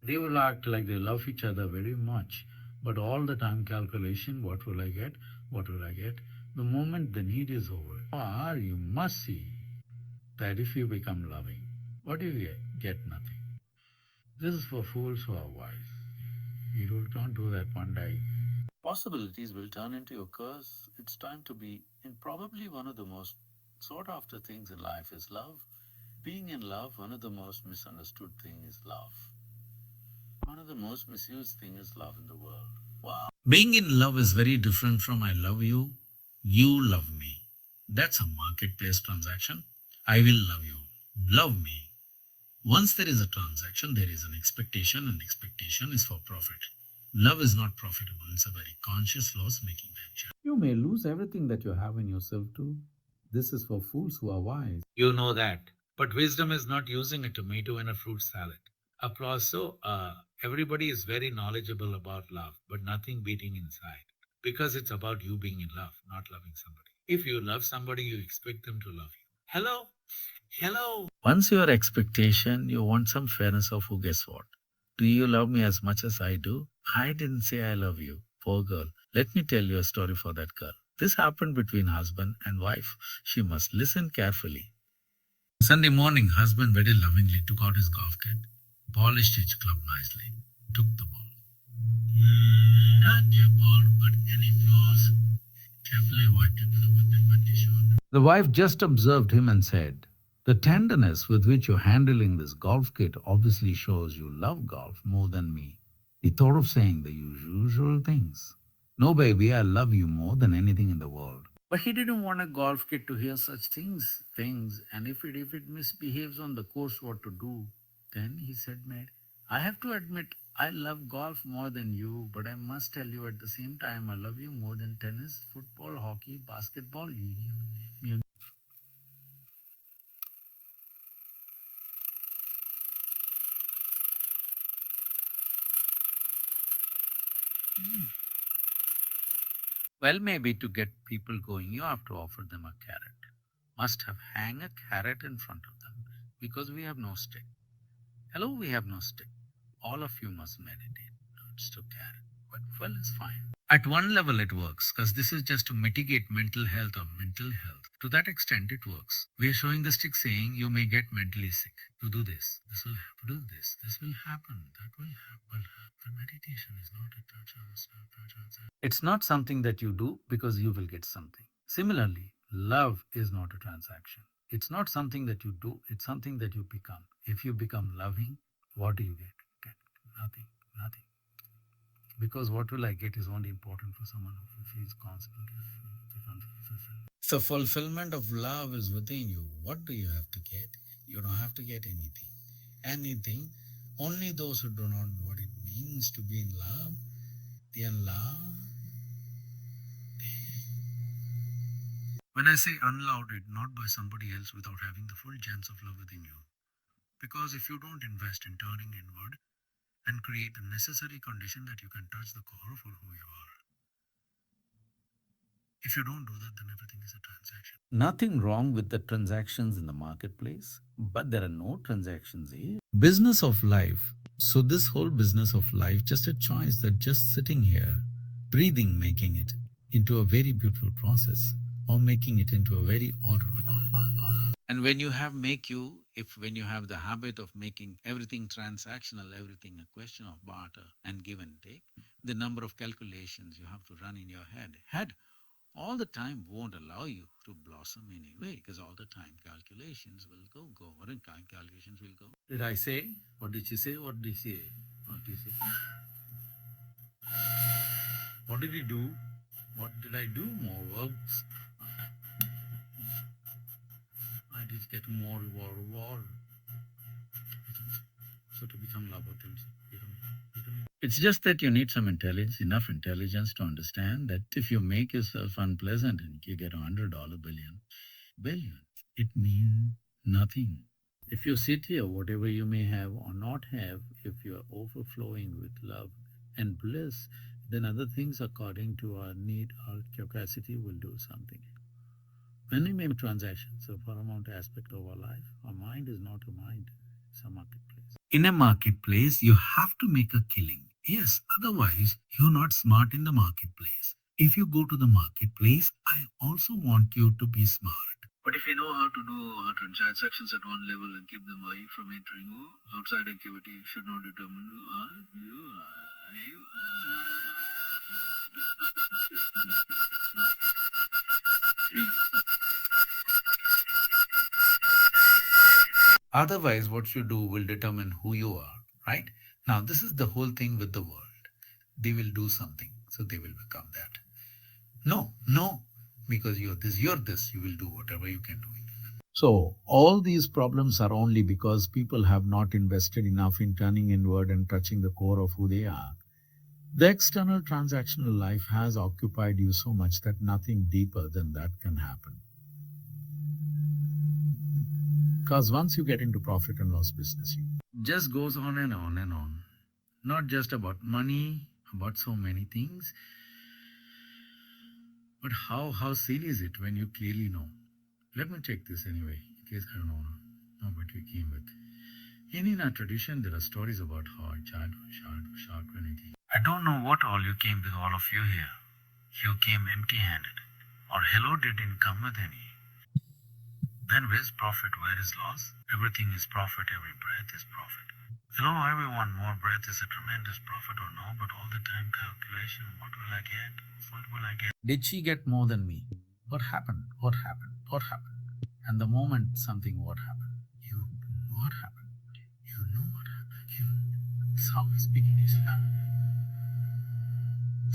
They will act like they love each other very much, but all the time calculation, what will I get? What will I get? The moment the need is over, or you must see that if you become loving, what do you get? Get nothing. This is for fools who are wise. Don't do that one day. Possibilities will turn into your curse. It's time to be in probably one of the most sought after things in life is love. Being in love, one of the most misunderstood things is love. One of the most misused things is love in the world. Wow. Being in love is very different from I love you love me. That's a marketplace transaction. I will love you. Love me. Once there is a transaction, there is an expectation, and expectation is for profit. Love is not profitable. It's a very conscious loss making venture. You may lose everything that you have in yourself too. This is for fools who are wise. You know that. But wisdom is not using a tomato in a fruit salad. Applause. So, everybody is very knowledgeable about love, but nothing beating inside. Because it's about you being in love, not loving somebody. If you love somebody, you expect them to love you. Hello? Hello? Once your expectation, you want some fairness of who gets what. Do you love me as much as I do? I didn't say I love you. Poor girl. Let me tell you a story for that girl. This happened between husband and wife. She must listen carefully. Sunday morning, husband very lovingly took out his golf kit, polished his club nicely, took the ball. Not your ball, but any flaws. Carefully wiped it with a wet tissue. The wife just observed him and said, the tenderness with which you're handling this golf kit obviously shows you love golf more than me. He thought of saying the usual things. No, baby, I love you more than anything in the world. But he didn't want a golf kit to hear such things. And if it misbehaves on the course, what to do? Then he said, mate, I have to admit, I love golf more than you, but I must tell you at the same time, I love you more than tennis, football, hockey, basketball. Well, maybe to get people going, you have to offer them a carrot. Must have hang a carrot in front of them because we have no stick. Hello, we have no stick. All of you must meditate. It's to carrot. But well, it's fine. At one level, it works because this is just to mitigate mental health or mental health. To that extent, it works. We are showing the stick saying you may get mentally sick. To do this will happen. Do this will happen. That will happen. The meditation is not a touch. It's not something that you do because you will get something. Similarly, love is not a transaction. It's not something that you do, it's something that you become. If you become loving, what do you get? Get nothing, nothing. Because what will I get is only important for someone who feels constantly fulfilled. The fulfillment of love is within you. What do you have to get? You don't have to get anything. Anything. Only those who do not know what it means to be in love, they are loved. When I say unloaded, not by somebody else without having the full gems of love within you. Because if you don't invest in turning inward and create the necessary condition that you can touch the core of who you are, if you don't do that, then everything is a transaction. Nothing wrong with the transactions in the marketplace, but there are no transactions here. Business of life. So, this whole business of life, just a choice that just sitting here, breathing, making it into a very beautiful process or making it into a very order. And when you have make you, if when you have the habit of making everything transactional, everything a question of barter and give and take, the number of calculations you have to run in your head all the time won't allow you to blossom anyway, because all the time calculations will go over and calculations will go. Did I say? What did she say? What did she say? What did she say? What did he do? What did I do? More works. I did get more war. So to become laboratories. It's just that you need some intelligence, enough intelligence to understand that if you make yourself unpleasant and you get $100 billion, it means nothing. If you sit here, whatever you may have or not have, if you are overflowing with love and bliss, then other things according to our need, our capacity will do something. When we make transactions, a paramount aspect of our life, our mind is not a mind, it's a marketplace. In a marketplace, you have to make a killing. Yes, otherwise, you're not smart in the marketplace. If you go to the marketplace, I also want you to be smart. But if you know how to do transactions at one level and keep them away from entering outside activity, you should not determine who are you Otherwise, what you do will determine who you are, right? Now, this is the whole thing with the world. They will do something, so they will become that. No, no, because you're this, you will do whatever you can do. So, all these problems are only because people have not invested enough in turning inward and touching the core of who they are. The external transactional life has occupied you so much that nothing deeper than that can happen. Because once you get into profit and loss business, it just goes on and on and on. Not just about money, about so many things, but how silly is it when you clearly know? Let me check this anyway, in case I don't know what we came with. In our tradition, there are stories about how a child was shocked when he came. I don't know what all you came with, all of you here. You came empty-handed, or hello didn't come with any. Then where's profit? Where is loss? Everything is profit. Every breath is profit. Hello, everyone. More breath is a tremendous profit or no, but all the time calculation. What will I get? What will I get? Did she get more than me? What happened? What happened? What happened? And the moment something what happened, you what happened? You know what happened. You how we speaking is it's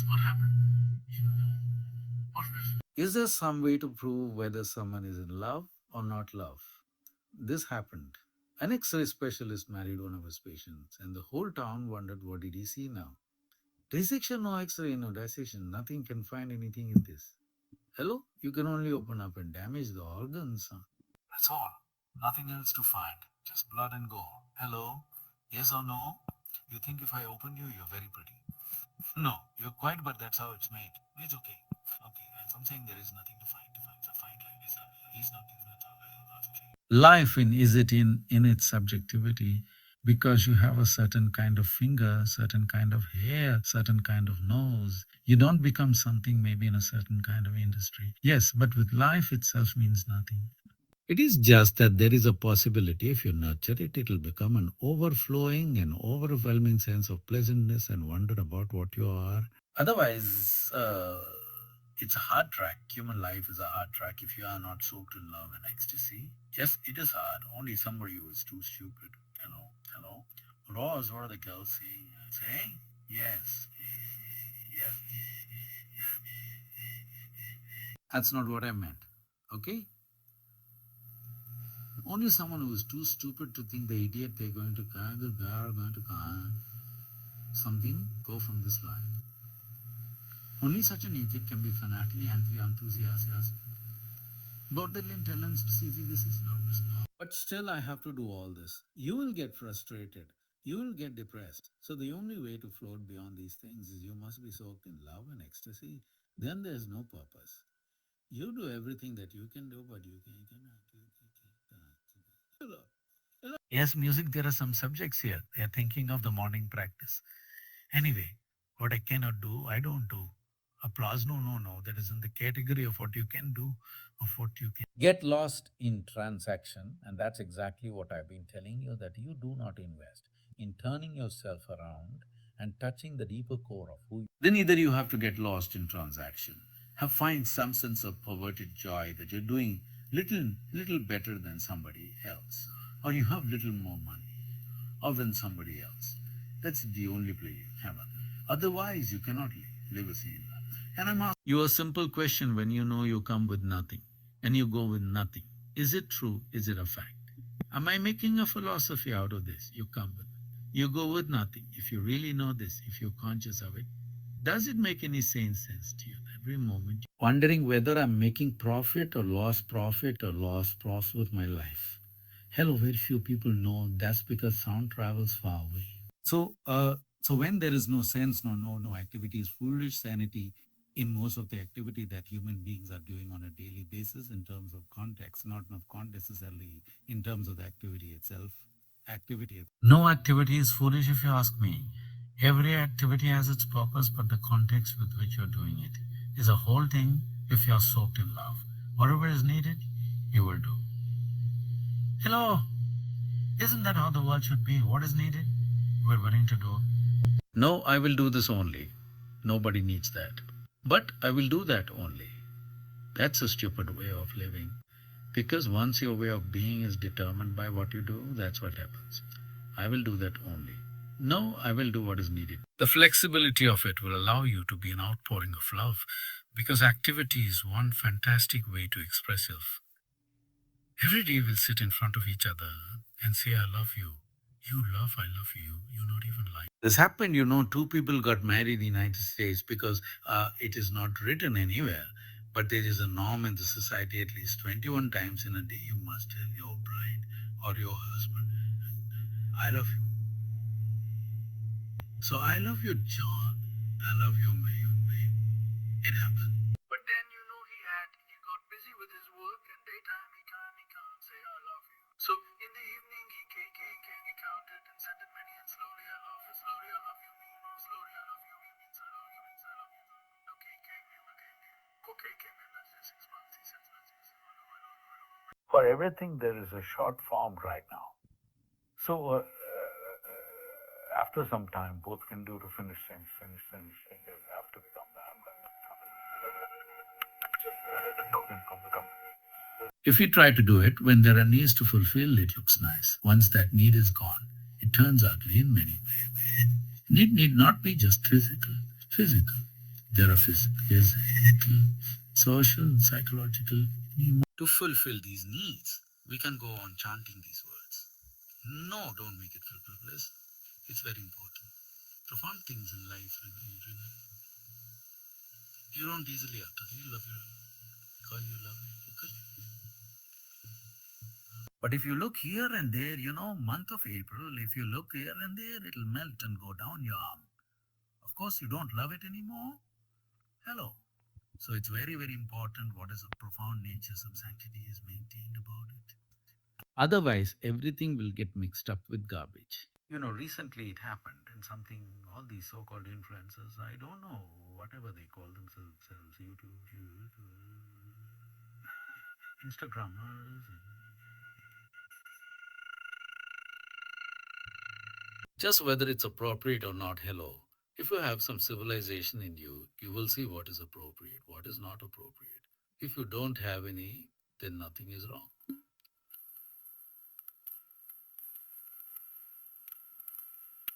what happened. You know what was. Is there some way to prove whether someone is in love or not love? This happened. An X-ray specialist married one of his patients, and the whole town wondered what did he see now. Dissection, no X-ray, no dissection. Nothing can find anything in this. Hello? You can only open up and damage the organs. Huh? That's all. Nothing else to find. Just blood and gore. Hello? Yes or no? You think if I open you, you're very pretty. No, you're quite, but that's how it's made. It's okay. Okay, I'm saying there is nothing to find. To find like this. He's not giving it all. Life in is it in its subjectivity because you have a certain kind of finger, certain kind of hair, certain kind of nose. You don't become something maybe in a certain kind of industry. Yes, but with life itself means nothing. It is just that there is a possibility if you nurture it, it will become an overflowing and overwhelming sense of pleasantness and wonder about what you are. Otherwise, it's a hard track. Human life is a hard track if you are not soaked in love and ecstasy. Yes, it is hard. Only somebody who is too stupid. Hello, hello. Rose, what are the girls saying? Saying? Yes. Yes. That's not what I meant. Okay? Only someone who is too stupid to think the idiot they're going to car, the car, going to car, something, go from this line. Only such an idiot can be fanatically enthusiastic about the intelligence to see this is not. But still, I have to do all this. You will get frustrated. You will get depressed. So, the only way to float beyond these things is you must be soaked in love and ecstasy. Then there's no purpose. You do everything that you can do, but you cannot. Yes, music, there are some subjects here. They are thinking of the morning practice. Anyway, what I cannot do, I don't do. Applause, no, no, no. That is in the category of what you can do, of what you can. Get lost in transaction, and that's exactly what I've been telling you that you do not invest in turning yourself around and touching the deeper core of who you. Then either you have to get lost in transaction, have find some sense of perverted joy that you're doing little better than somebody else, or you have little more money, or than somebody else. That's the only play you have. Otherwise, you cannot live a sane life. And I'm asking you a simple question when you know you come with nothing and you go with nothing. Is it true? Is it a fact? Am I making a philosophy out of this? You come with. You go with nothing. If you really know this, if you're conscious of it, does it make any sense to you every moment? Wondering whether I'm making profit or lost profit with my life. Hello, very few people know that's because sound travels far away. So when there is no sense, no activity is foolish sanity in most of the activity that human beings are doing on a daily basis in terms of context, not necessarily in terms of the activity itself. activity. No activity is foolish if you ask me. Every activity has its purpose, but the context with which you're doing it is a whole thing if you're soaked in love. Whatever is needed, you will do. Hello, isn't that how the world should be? What is needed, we're willing to do. No, I will do this only. Nobody needs that. But I will do that only. That's a stupid way of living. Because once your way of being is determined by what you do, that's what happens. I will do that only. No, I will do what is needed. The flexibility of it will allow you to be an outpouring of love because activity is one fantastic way to express yourself. Every day we'll sit in front of each other and say, I love you. You love, I love you. You not even like. This happened, two people got married in the United States because it is not written anywhere. But there is a norm in the society at least 21 times in a day you must tell your bride or your husband, I love you. So I love you, John. I love you, May. It happened. But then he got busy with his work and daytime he can't say I love you. So in the evening he counted and sent it many and slowly I love you, slowly I love you, me, slowly I love you, me, means I love you, means I love you. Okay, came in, okay, came in, let's say 6 months, he said, for everything there is a short form right now. So after some time, both can do to finish things, you have to become that. If you try to do it when there are needs to fulfill, it looks nice. Once that need is gone, it turns ugly in many ways. Need not be just physical. Physical. There are physical, social, psychological. To fulfill these needs, we can go on chanting these words. No, don't make it frivolous. It's very important. Profound things in life, you don't easily utter. You love you because you love it. But if you look here and there, month of April, if you look here and there, it'll melt and go down your arm. Of course, you don't love it anymore. Hello. So it's very, very important what is the profound nature of sanctity is maintained about it. Otherwise, everything will get mixed up with garbage. Recently it happened and something, all these so-called influencers, I don't know, whatever they call themselves, YouTube, Instagrammers. Just whether it's appropriate or not, hello. If you have some civilization in you, you will see what is appropriate, what is not appropriate. If you don't have any, then nothing is wrong.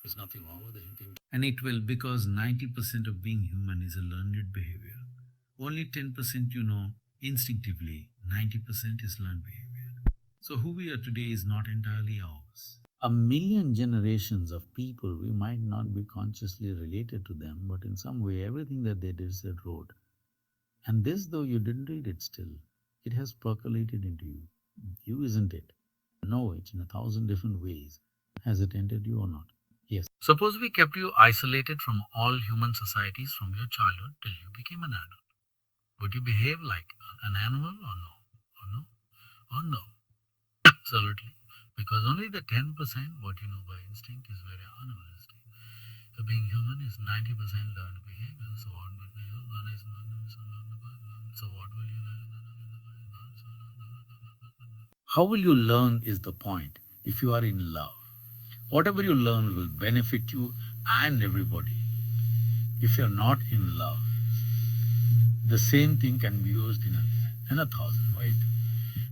There's nothing wrong with anything. And it will, because 90% of being human is a learned behavior. Only 10% instinctively, 90% is learned behavior. So who we are today is not entirely ours. A million generations of people, we might not be consciously related to them, but in some way, everything that they did said road. And this, though you didn't read it still, it has percolated into you. You, isn't it? Know it in 1,000 different ways. Has it entered you or not? Yes. Suppose we kept you isolated from all human societies from your childhood till you became an adult. Would you behave like an animal or no? Or no? Or no? Absolutely. Because only the 10% what you know by instinct is very animalistic. So being human is 90% learned behavior. So what will you learn is so what will you learn? How will you learn is the point if you are in love. Whatever you learn will benefit you and everybody. If you're not in love, the same thing can be used in a thousand ways.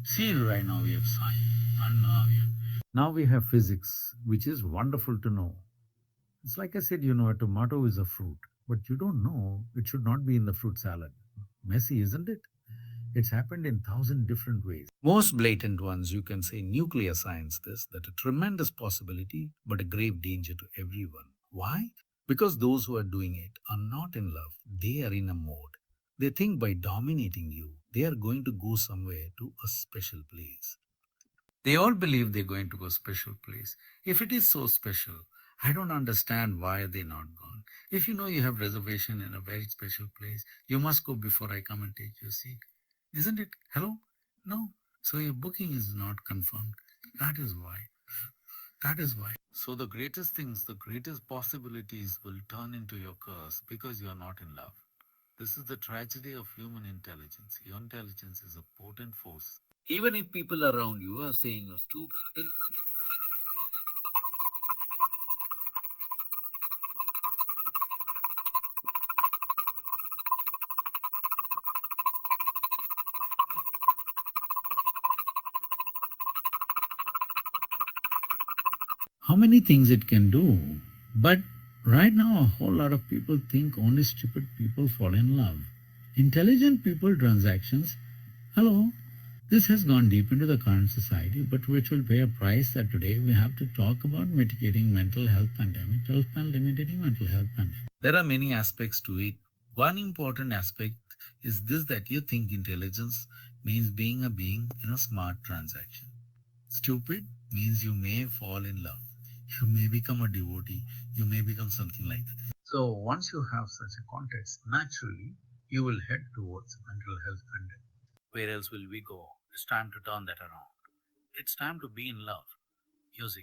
See, right now we have science, and now we have physics, which is wonderful to know. It's like I said, a tomato is a fruit, but you don't know it should not be in the fruit salad. Messy, isn't it? It's happened in 1,000 different ways. Most blatant ones, you can say nuclear science this, that a tremendous possibility, but a grave danger to everyone. Why? Because those who are doing it are not in love. They are in a mode. They think by dominating you, they are going to go somewhere to a special place. They all believe they're going to go special place. If it is so special, I don't understand why they're not gone. If you have reservation in a very special place, you must go before I come and take your seat. Isn't it? Hello? No. So your booking is not confirmed. That is why. That is why. So the greatest things, the greatest possibilities will turn into your curse because you are not in love. This is the tragedy of human intelligence. Your intelligence is a potent force. Even if people around you are saying you're stupid. How many things it can do. But right now, a whole lot of people think only stupid people fall in love. Intelligent people transactions. Hello. This has gone deep into the current society, but which will pay a price that today we have to talk about mitigating mental health pandemic, mitigating mental health pandemic. There are many aspects to it. One important aspect is this that you think intelligence means being a being in a smart transaction. Stupid means you may fall in love. You may become a devotee. You may become something like that. So once you have such a context, naturally, you will head towards mental health pandemic. Where else will we go? It's time to turn that around. It's time to be in love. Music.